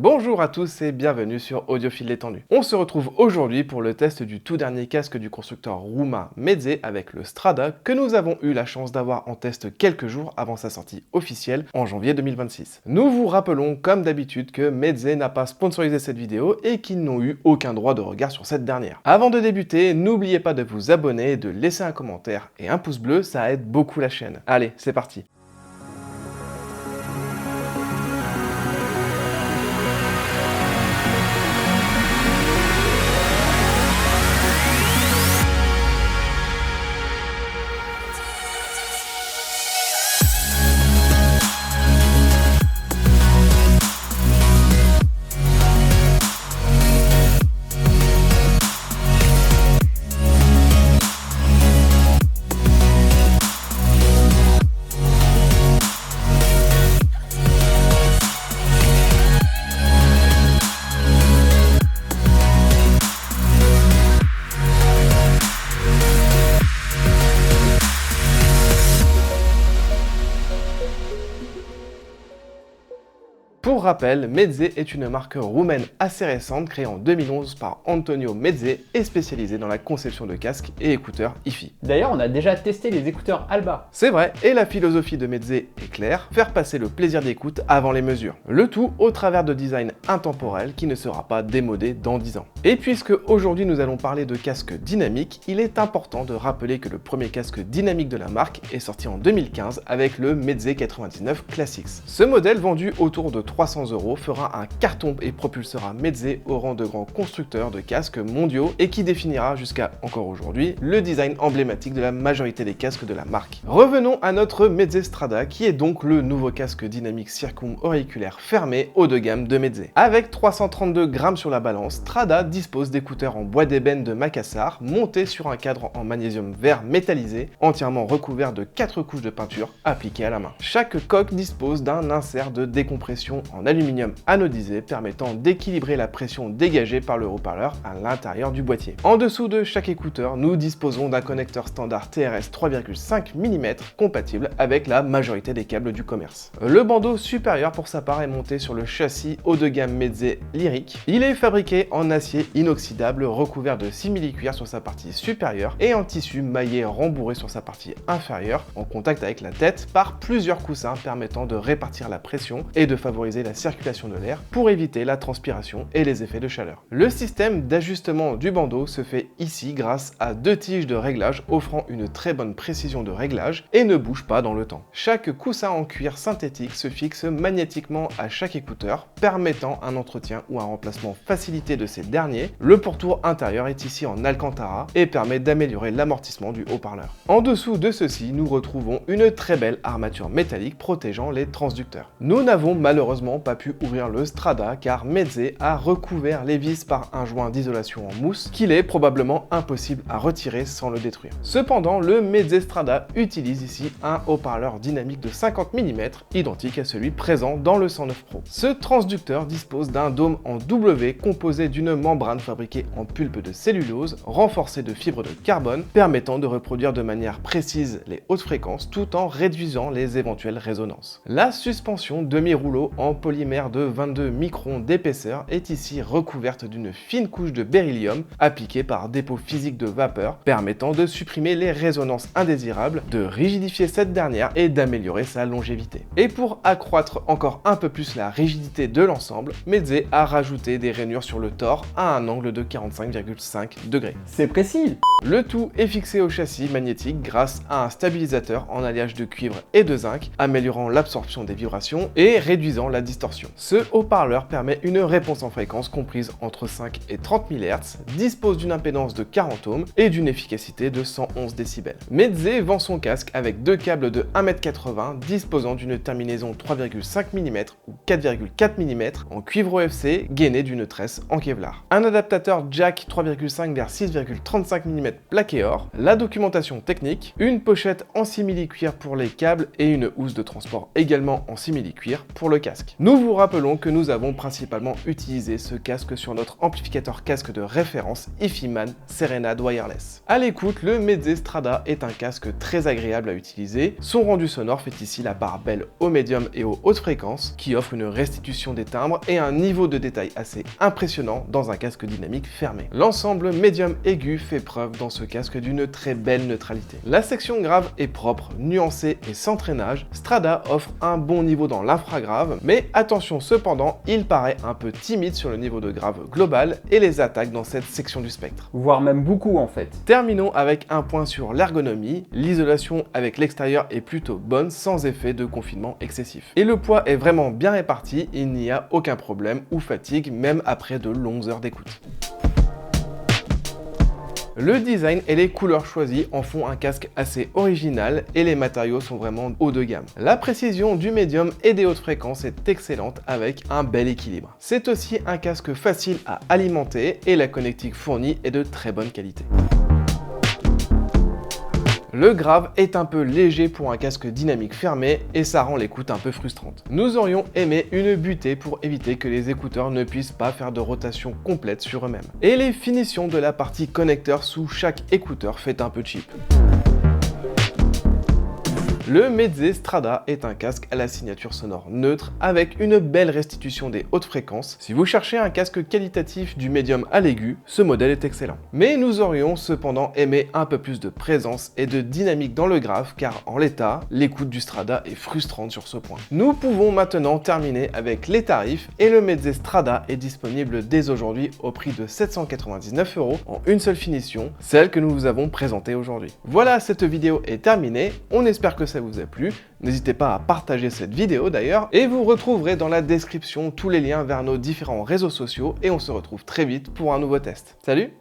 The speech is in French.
Bonjour à tous et bienvenue sur Audiophile détendu. On se retrouve aujourd'hui pour le test du tout dernier casque du constructeur roumain Meze avec le Strada que nous avons eu la chance d'avoir en test quelques jours avant sa sortie officielle en janvier 2026. Nous vous rappelons comme d'habitude que Meze n'a pas sponsorisé cette vidéo et qu'ils n'ont eu aucun droit de regard sur cette dernière. Avant de débuter, n'oubliez pas de vous abonner, de laisser un commentaire et un pouce bleu, ça aide beaucoup la chaîne. Allez, c'est parti. Pour rappel, Meze est une marque roumaine assez récente créée en 2011 par Antonio Meze et spécialisée dans la conception de casques et écouteurs hi-fi. D'ailleurs, on a déjà testé les écouteurs Alba. C'est vrai, et la philosophie de Meze est claire, faire passer le plaisir d'écoute avant les mesures. Le tout au travers de design intemporel qui ne sera pas démodé dans 10 ans. Et puisque aujourd'hui nous allons parler de casques dynamiques, il est important de rappeler que le premier casque dynamique de la marque est sorti en 2015 avec le Meze 99 Classics. Ce modèle vendu autour de 300 € fera un carton et propulsera Meze au rang de grands constructeurs de casques mondiaux et qui définira jusqu'à encore aujourd'hui le design emblématique de la majorité des casques de la marque. Revenons à notre Meze Strada qui est donc le nouveau casque dynamique circum-auriculaire fermé haut de gamme de Meze. Avec 332 grammes sur la balance, Strada dispose d'écouteurs en bois d'ébène de Macassar montés sur un cadre en magnésium vert métallisé entièrement recouvert de 4 couches de peinture appliquées à la main. Chaque coque dispose d'un insert de décompression en aluminium anodisé permettant d'équilibrer la pression dégagée par le haut-parleur à l'intérieur du boîtier. En dessous de chaque écouteur, nous disposons d'un connecteur standard TRS 3,5 mm compatible avec la majorité des câbles du commerce. Le bandeau supérieur pour sa part est monté sur le châssis haut de gamme Meze Lyric. Il est fabriqué en acier inoxydable recouvert de simili-cuir sur sa partie supérieure et en tissu maillé rembourré sur sa partie inférieure en contact avec la tête par plusieurs coussins permettant de répartir la pression et de favoriser la circulation de l'air pour éviter la transpiration et les effets de chaleur. Le système d'ajustement du bandeau se fait ici grâce à 2 tiges de réglage offrant une très bonne précision de réglage et ne bouge pas dans le temps. Chaque coussin en cuir synthétique se fixe magnétiquement à chaque écouteur, permettant un entretien ou un remplacement facilité de ces derniers. Le pourtour intérieur est ici en alcantara et permet d'améliorer l'amortissement du haut-parleur. En dessous de ceci, nous retrouvons une très belle armature métallique protégeant les transducteurs. Nous n'avons malheureusement pas pu ouvrir le Strada car Meze a recouvert les vis par un joint d'isolation en mousse qu'il est probablement impossible à retirer sans le détruire. Cependant, le Meze Strada utilise ici un haut-parleur dynamique de 50 mm identique à celui présent dans le 109 Pro. Ce transducteur dispose d'un dôme en W composé d'une membrane fabriquée en pulpe de cellulose renforcée de fibres de carbone permettant de reproduire de manière précise les hautes fréquences tout en réduisant les éventuelles résonances. La suspension demi-rouleau en polymère de 22 microns d'épaisseur est ici recouverte d'une fine couche de beryllium appliquée par dépôt physique de vapeur permettant de supprimer les résonances indésirables, de rigidifier cette dernière et d'améliorer sa longévité. Et pour accroître encore un peu plus la rigidité de l'ensemble, Meze a rajouté des rainures sur le tore à un angle de 45,5 degrés. C'est précis! Le tout est fixé au châssis magnétique grâce à un stabilisateur en alliage de cuivre et de zinc, améliorant l'absorption des vibrations et réduisant la distorsion. Ce haut-parleur permet une réponse en fréquence comprise entre 5 et 30 MHz, dispose d'une impédance de 40 ohms et d'une efficacité de 111 décibels. Meze vend son casque avec 2 câbles de 1,80 m disposant d'une terminaison 3,5 mm ou 4,4 mm en cuivre OFC gainé d'une tresse en Kevlar. Un adaptateur jack 3,5 vers 6,35 mm plaqué or, la documentation technique, une pochette en simili-cuir pour les câbles et une housse de transport également en simili-cuir pour le casque. Nous vous rappelons que nous avons principalement utilisé ce casque sur notre amplificateur casque de référence Ifiman Serenade Wireless. À l'écoute, le Meze Strada est un casque très agréable à utiliser. Son rendu sonore fait ici la part belle au médium et aux hautes fréquences, qui offre une restitution des timbres et un niveau de détail assez impressionnant dans un casque dynamique fermé. L'ensemble médium aigu fait preuve dans ce casque d'une très belle neutralité. La section grave est propre, nuancée et sans traînage. Strada offre un bon niveau dans l'infragrave, mais attention cependant, il paraît un peu timide sur le niveau de grave global et les attaques dans cette section du spectre. Voire même beaucoup en fait. Terminons avec un point sur l'ergonomie. L'isolation avec l'extérieur est plutôt bonne sans effet de confinement excessif. Et le poids est vraiment bien réparti, il n'y a aucun problème ou fatigue même après de longues heures d'écoute. Le design et les couleurs choisies en font un casque assez original et les matériaux sont vraiment haut de gamme. La précision du médium et des hautes fréquences est excellente avec un bel équilibre. C'est aussi un casque facile à alimenter et la connectique fournie est de très bonne qualité. Le grave est un peu léger pour un casque dynamique fermé et ça rend l'écoute un peu frustrante. Nous aurions aimé une butée pour éviter que les écouteurs ne puissent pas faire de rotation complète sur eux-mêmes. Et les finitions de la partie connecteur sous chaque écouteur fait un peu cheap. Le Meze Strada est un casque à la signature sonore neutre avec une belle restitution des hautes fréquences. Si vous cherchez un casque qualitatif du médium à l'aigu, ce modèle est excellent. Mais nous aurions cependant aimé un peu plus de présence et de dynamique dans le grave car en l'état, l'écoute du Strada est frustrante sur ce point. Nous pouvons maintenant terminer avec les tarifs et le Meze Strada est disponible dès aujourd'hui au prix de 799 € en une seule finition, celle que nous vous avons présentée aujourd'hui. Voilà, cette vidéo est terminée, on espère que ça vous a plu. N'hésitez pas à partager cette vidéo d'ailleurs et vous retrouverez dans la description tous les liens vers nos différents réseaux sociaux et on se retrouve très vite pour un nouveau test. Salut!